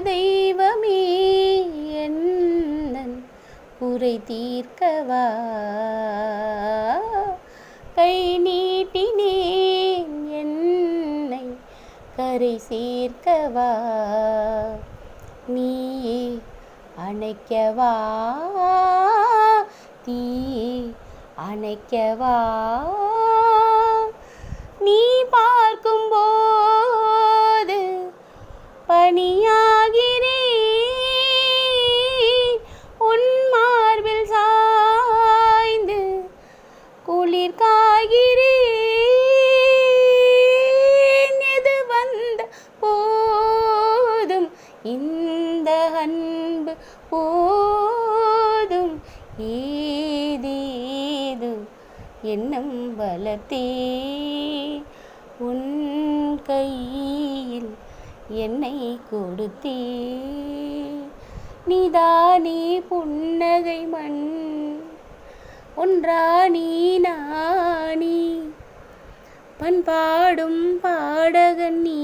தெய்வமே என்னன் குறை தீர்க்கவா கை நீட்டினேன் என்னை கரை சேர்க்கவா நீயே அணைக்கவா தீயே அணைக்கவா நீ பார்க்கும்போது பனியாகிறேன் உன் மார்பில் சாய்ந்து குளிர் காய்கிறேன் எது வந்த போதும் இந்த அன்பு போதும் ஏதேது எண்ணம் வளர்த்தே உன் கையில் என்னை கொடுத்தே நீதானே புன்னகை மண் ஒன்றானி நானி பண்பாடும் பாடகன் நீ